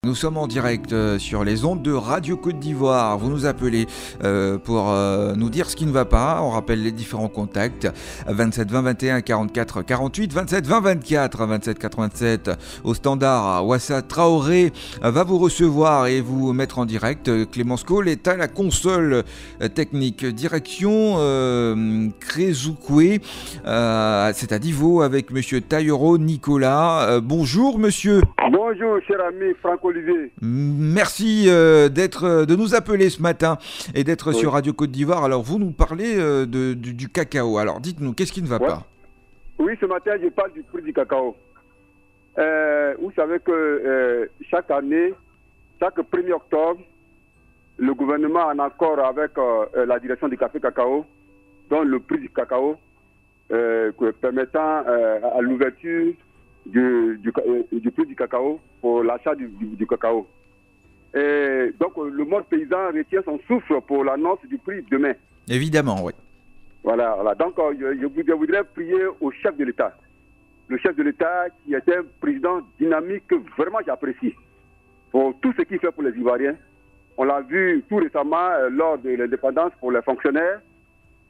Nous sommes en direct sur les ondes de Radio Côte d'Ivoire. Vous nous appelez pour nous dire ce qui ne va pas. On rappelle les différents contacts 27 20 21 44 48, 27 20 24 27 87 au standard. Wassa Traoré va vous recevoir et vous mettre en direct. Clémence Cole est à la console technique. Direction Crézoukoué, c'est à Divo avec monsieur Taillero Nicolas. Bonjour monsieur. Bonjour cher ami Franck-Olivier. Merci de nous appeler ce matin et d'être sur Radio Côte d'Ivoire. Alors vous nous parlez du cacao. Alors dites-nous, qu'est-ce qui ne va pas? Oui, ce matin je parle du prix du cacao. Vous savez que chaque année, chaque 1er octobre, le gouvernement en accord avec la direction du café cacao donne le prix du cacao permettant à l'ouverture du prix du cacao pour l'achat du cacao. Et donc le monde paysan retient son souffle pour l'annonce du prix demain. Évidemment, oui. Voilà. Donc je voudrais prier au chef de l'État. Le chef de l'État qui est un président dynamique que vraiment j'apprécie. Pour tout ce qu'il fait pour les Ivoiriens. On l'a vu tout récemment lors de l'indépendance pour les fonctionnaires.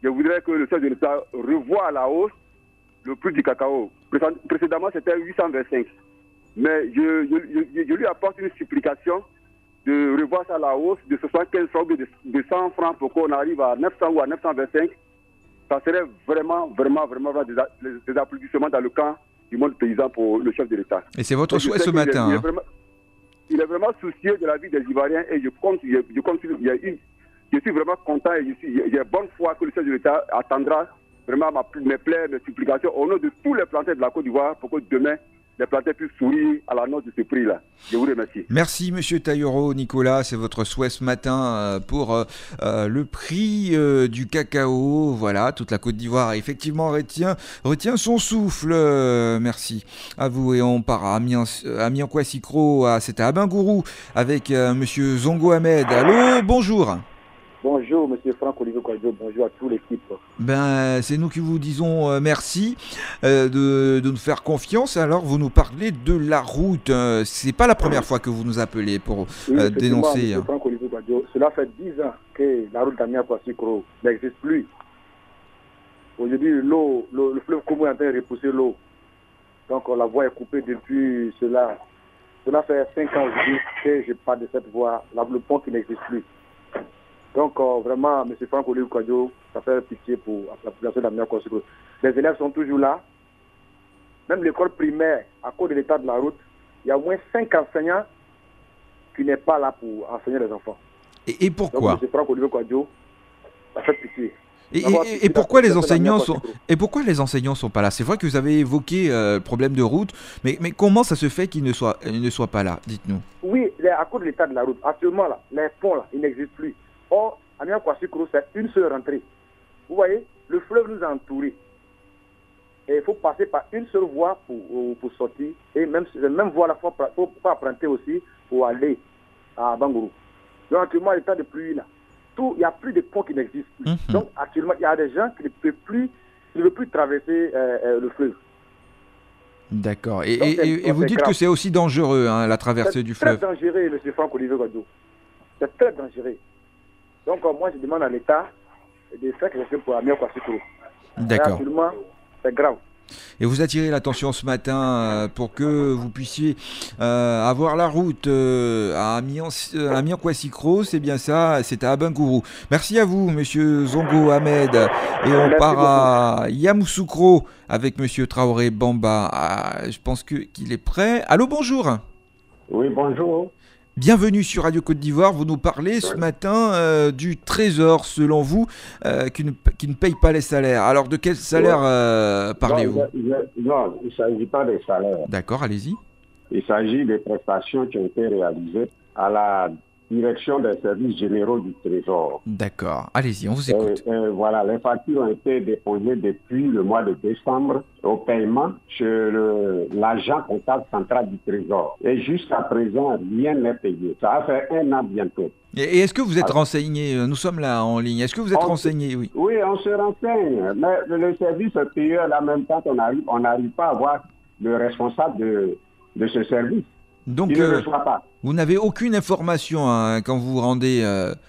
Je voudrais que le chef de l'État revoie à la hausse le prix du cacao. Précédemment, c'était 825. Mais je lui apporte une supplication de revoir ça à la hausse de 75 francs ou de 100 francs pour qu'on arrive à 900 ou à 925. Ça serait vraiment des applaudissements dans le camp du monde paysan pour le chef de l'État. Et c'est votre souhait ce matin. Il est vraiment soucieux de la vie des Ivoiriens et je suis vraiment content et j'ai bonne foi que le chef de l'État attendra vraiment mes plaies, mes supplications au nom de tous les planteurs de la Côte d'Ivoire pour que demain, les planteurs puissent sourire à l'annonce de ce prix-là. Je vous remercie. Merci, monsieur Taillero Nicolas. C'est votre souhait ce matin pour le prix du cacao. Voilà, toute la Côte d'Ivoire effectivement retient son souffle. Merci à vous. Et on part à Miankwassikro, c'est à Abangourou avec monsieur Zongo Ahmed. Allô, bonjour. Bonjour, monsieur Franck-Olivier Kouadio, bonjour à toute l'équipe. C'est nous qui vous disons merci de nous faire confiance. Alors, vous nous parlez de la route. C'est pas la première fois que vous nous appelez pour dénoncer. Monsieur Franck-Olivier Kouadio, cela fait 10 ans que la route d'Amiens-Kwassikro n'existe plus. Aujourd'hui, le fleuve Komo est en train de repousser l'eau. Donc, la voie est coupée depuis cela. Cela fait 5 ans aujourd'hui que je parle de cette voie, le pont qui n'existe plus. Donc, vraiment, M. Franck-Olivier Kouadio, ça fait pitié pour la population d'Amiens-Kwassikro. Les élèves sont toujours là. Même l'école primaire, à cause de l'état de la route, il y a au moins 5 enseignants qui n'est pas là pour enseigner les enfants. Et pourquoi? Donc, M. Franck-Olivier Kouadio, ça fait pitié. Et pourquoi les enseignants sont pas là? C'est vrai que vous avez évoqué le problème de route, mais comment ça se fait qu'ils ne soient pas là? Dites-nous. Oui, à cause de l'état de la route. Actuellement, là, les ponts, là, ils n'existent plus. Or, Amiens-Kwassikro, c'est une seule rentrée. Vous voyez, le fleuve nous a entourés. Et il faut passer par une seule voie pour sortir. Et même voie, il faut pas emprunter aussi pour aller à Bangourou. Donc, actuellement, l'état de pluie, là, il n'y a plus de ponts qui n'existent plus. Donc, actuellement, il y a des gens qui ne peuvent plus traverser le fleuve. D'accord. Et vous dites que c'est aussi dangereux, hein, la traversée du fleuve. C'est très dangereux, M. Franck-Olivier Kouadio. C'est très dangereux. Donc, moi, je demande à l'État de faire quelque chose pour Amiens-Kwassikro. D'accord. Actuellement, c'est grave. Et vous attirez l'attention ce matin pour que vous puissiez avoir la route à Miankwassikro, c'est bien ça, c'est à Abangourou. Merci à vous, monsieur Zongo Ahmed. Et on part à Yamoussoukro avec monsieur Traoré Bamba. Je pense qu'il est prêt. Allô, bonjour. Oui, bonjour. Bienvenue sur Radio Côte d'Ivoire. Vous nous parlez ce matin du Trésor, selon vous, qui ne paye pas les salaires. Alors, de quel salaire parlez-vous? Non, il ne s'agit pas des salaires. D'accord, allez-y. Il s'agit des prestations qui ont été réalisées à la direction des services généraux du Trésor. D'accord, allez-y, on vous écoute. Voilà, les factures ont été déposées depuis le mois de décembre au paiement chez l'agent comptable central du Trésor. Et jusqu'à présent, rien n'est payé. Ça a fait 1 an bientôt. Et est-ce que vous êtes renseigné? Nous sommes là en ligne. Est-ce que vous êtes renseigné? Oui. Oui, on se renseigne. Mais le service payeur, en même temps, on n'arrive pas à voir le responsable de ce service. Donc, il ne reçoit pas. Vous n'avez aucune information hein, quand vous vous rendez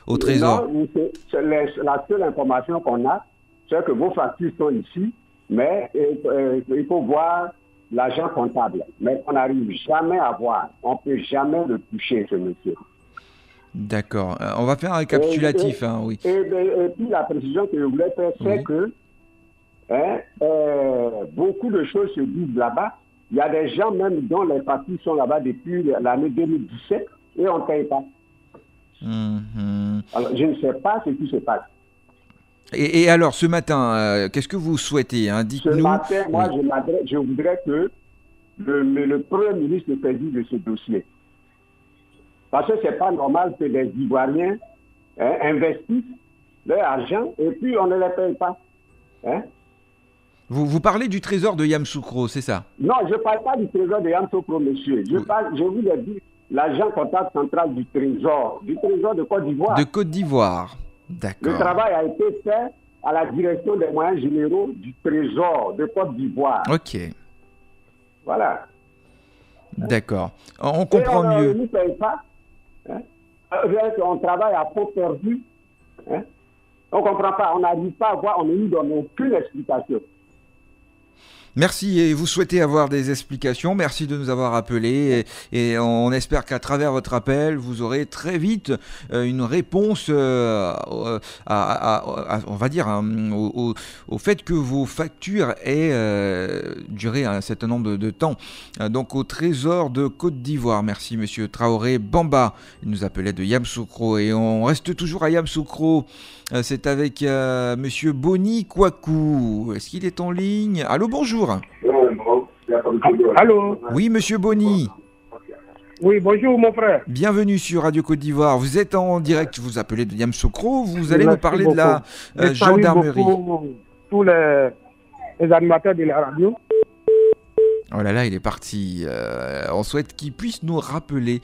au Trésor? Non, la seule information qu'on a, c'est que vos factures sont ici, mais il faut voir l'agent comptable. Mais on n'arrive jamais à voir. On ne peut jamais le toucher, ce monsieur. D'accord. On va faire un récapitulatif, oui. Et puis la précision que je voulais faire, c'est que beaucoup de choses se disent là-bas. Il y a des gens même dont les parties sont là-bas depuis l'année 2017 et on ne paye pas. Alors, je ne sais pas ce qui se passe. Et alors, ce matin, qu'est-ce que vous souhaitez hein? Dites-nous. Ce matin, moi, je voudrais que le Premier ministre se saisisse de ce dossier. Parce que ce n'est pas normal que des Ivoiriens investissent leur argent et puis on ne les paye pas. Vous parlez du trésor de Yamoussoukro, c'est ça? Non, je ne parle pas du trésor de Yamoussoukro, monsieur. Je vous l'ai dit, l'agent comptable central du trésor de Côte d'Ivoire. De Côte d'Ivoire, d'accord. Le travail a été fait à la direction des moyens généraux du trésor de Côte d'Ivoire. Ok. Voilà. D'accord. On comprend mieux. On ne nous paye pas. On travaille à fond perdu. On ne comprend pas, on n'arrive pas à voir, on ne nous donne aucune explication. Merci et vous souhaitez avoir des explications. Merci de nous avoir appelés et on espère qu'à travers votre appel, vous aurez très vite une réponse on va dire au fait que vos factures aient duré un certain nombre de temps. Donc au Trésor de Côte d'Ivoire. Merci Monsieur Traoré Bamba. Il nous appelait de Yamoussoukro et on reste toujours à Yamoussoukro. C'est avec Monsieur Boni Kouakou. Est-ce qu'il est en ligne? Allô, bonjour. Allô. Oui, Monsieur Boni. Oui, bonjour mon frère. Bienvenue sur Radio Côte d'Ivoire. Vous êtes en direct, vous appelez de Yamoussoukro. Vous allez nous parler de la gendarmerie. Tous les animateurs de la radio. Oh là là, il est parti. On souhaite qu'il puisse nous rappeler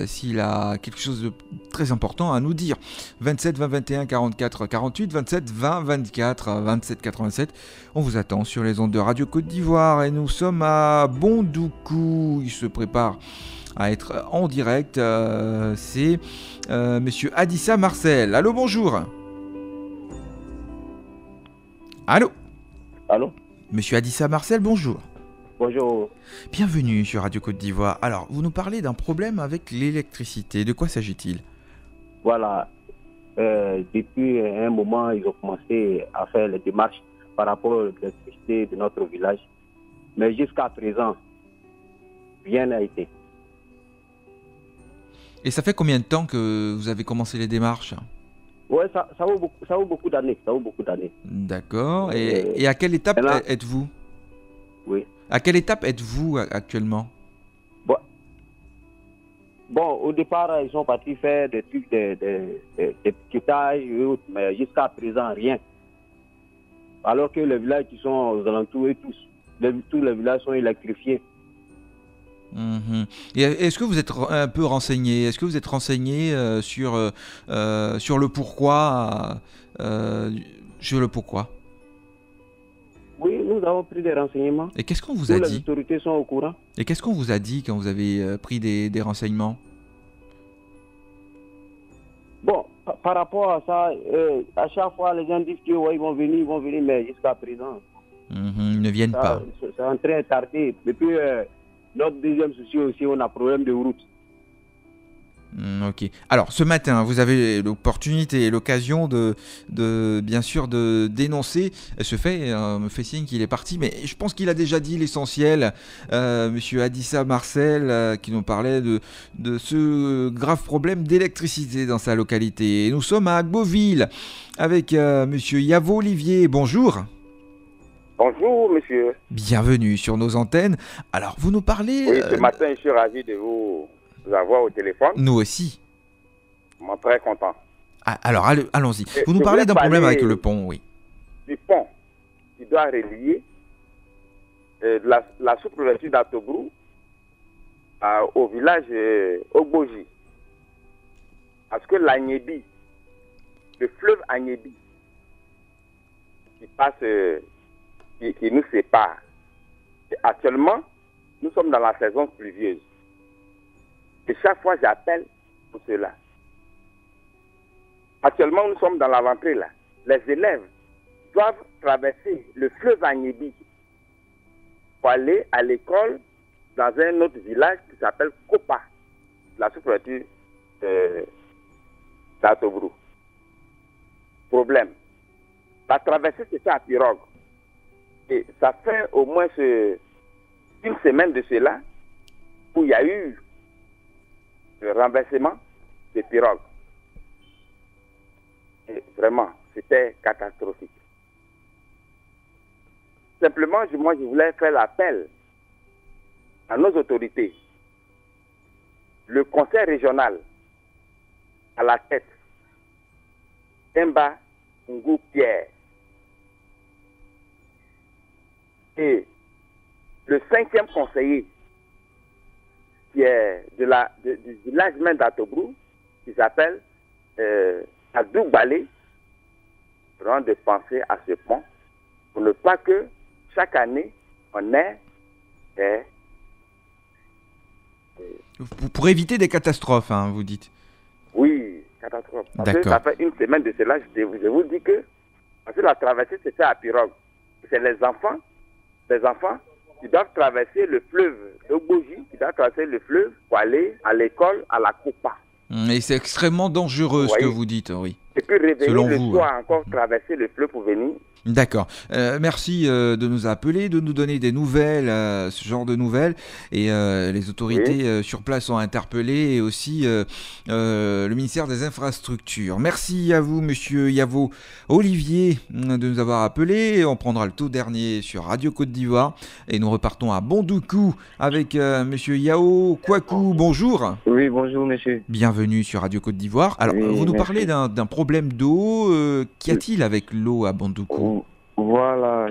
s'il a quelque chose de très important à nous dire. 27 20 21 44 48, 27 20 24 27 87. On vous attend sur les ondes de Radio Côte d'Ivoire et nous sommes à Bondoukou. Il se prépare à être en direct. C'est Monsieur Adissa Marcel. Allô, bonjour. Allô. Allô. Monsieur Adissa Marcel, bonjour. Bonjour. Bienvenue sur Radio Côte d'Ivoire. Alors, vous nous parlez d'un problème avec l'électricité. De quoi s'agit-il? Voilà. Depuis un moment, ils ont commencé à faire les démarches par rapport à l'électricité de notre village. Mais jusqu'à présent, rien n'a été. Et ça fait combien de temps que vous avez commencé les démarches? Oui, ça vaut beaucoup d'années. D'accord. Et à quelle étape êtes-vous? Oui. À quelle étape êtes-vous actuellement? Bon, au départ, ils sont partis faire des trucs, des piquetages et autres, mais jusqu'à présent, rien. Alors que les villages qui sont aux alentours et tous les villages sont électrifiés. Et est-ce que vous êtes un peu renseigné? Est-ce que vous êtes renseigné sur le pourquoi Oui, nous avons pris des renseignements. Et qu'est-ce qu'on vous a dit? Les autorités sont au courant. Et qu'est-ce qu'on vous a dit quand vous avez pris des renseignements? Bon, par rapport à ça, à chaque fois, les gens disent qu'ils vont venir, mais jusqu'à présent, ils ne viennent pas. C'est en train de tarder. Et puis, notre deuxième souci aussi, on a problème de route. Ok. Alors, ce matin, vous avez l'opportunité et l'occasion de bien sûr, de dénoncer ce fait. Me fait signe qu'il est parti, mais je pense qu'il a déjà dit l'essentiel. Monsieur Adissa Marcel, qui nous parlait de ce grave problème d'électricité dans sa localité. Et nous sommes à Agboville avec Monsieur Yavo Olivier. Bonjour. Bonjour, monsieur. Bienvenue sur nos antennes. Alors, vous nous parlez... Oui, ce matin, je suis ravi de vous avoir au téléphone. Nous aussi. Je suis très content. Alors, allons-y. Vous nous parlez d'un problème avec le pont, oui. Du pont qui doit relier la sous-préfecture d'Atobrou au village Ogboji. Parce que l'Agnébi, le fleuve Agnébi, qui passe... Qui nous sépare. Et actuellement, nous sommes dans la saison pluvieuse. Et chaque fois, j'appelle pour cela. Actuellement, nous sommes dans la rentrée là. Les élèves doivent traverser le fleuve Agnébi pour aller à l'école dans un autre village qui s'appelle Kopa, la sous-préfecture d'Atobrou. Problème. La traversée, c'était à pirogue. Et ça fait au moins une semaine de cela où il y a eu le renversement des pirogues. Et vraiment, c'était catastrophique. Simplement, moi, je voulais faire l'appel à nos autorités. Le conseil régional à la tête, Temba Ngou Pierre, et le 5e conseiller, qui est du village même d'Atobrou, qui s'appelle Abdou Balé, vraiment de penser à ce pont, pour ne pas que chaque année, on ait Pour éviter des catastrophes, hein, vous dites. Oui, catastrophe. Parce que D'accord. ça fait une semaine de cela, je vous dis que, parce que la traversée, c'est fait à pirogue. C'est les enfants qui doivent traverser le fleuve, le Boji, qui doivent traverser le fleuve pour aller à l'école, à la Copa. Et c'est extrêmement dangereux ce que vous dites, oui. Et puis revenir Selon le vous, soir, encore traverser le fleuve pour venir. D'accord. Merci de nous appeler, de nous donner des nouvelles, ce genre de nouvelles. Et les autorités sur place sont interpellées et aussi le ministère des Infrastructures. Merci à vous, monsieur Yavo Olivier, de nous avoir appelés. On prendra le tout dernier sur Radio Côte d'Ivoire et nous repartons à Bondoukou avec monsieur Yao Kwaku. Bonjour. Oui, bonjour, monsieur. Bienvenue sur Radio Côte d'Ivoire. Alors, Oui, vous nous merci. parlez d'un problème d'eau. Qu'y a-t-il avec l'eau à Bondoukou ? Voilà.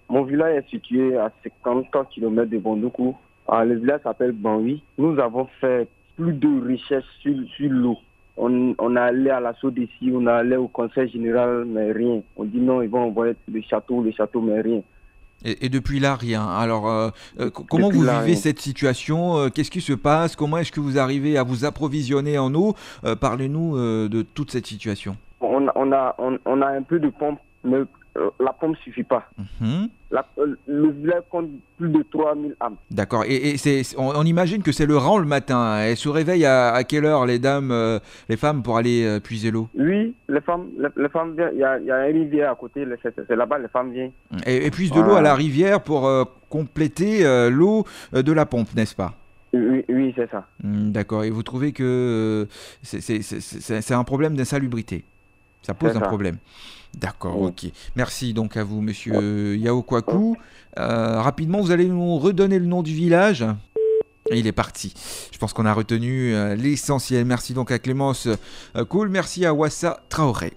Mon village est situé à 54 km de Bondoukou. Le village s'appelle Banwi. Nous avons fait plus de recherches sur l'eau. On est allé à la SODECI, on est allé au conseil général, mais rien. On dit non, ils vont envoyer le château, mais rien. Et depuis là, rien. Alors, comment vous vivez cette situation ? Qu'est-ce qui se passe ? Comment est-ce que vous arrivez à vous approvisionner en eau ? Parlez-nous de toute cette situation. On a un peu de pompe, mais la pompe ne suffit pas. Le village compte plus de 3000 âmes. D'accord. Et on imagine que c'est le rang le matin. Elles se réveillent à quelle heure, les dames, les femmes, pour aller puiser l'eau ? Oui, les femmes viennent. Il y a une rivière à côté. C'est là-bas, les femmes viennent. Et puisent de l'eau à la rivière pour compléter l'eau de la pompe, n'est-ce pas ? Oui, c'est ça. D'accord. Et vous trouvez que c'est un problème d'insalubrité ? Ça pose un problème. D'accord, ok. Merci donc à vous, monsieur Yao Kwaku. Rapidement, vous allez nous redonner le nom du village ? Et il est parti. Je pense qu'on a retenu l'essentiel. Merci donc à Clémence Koul. Merci à Wassa Traoré.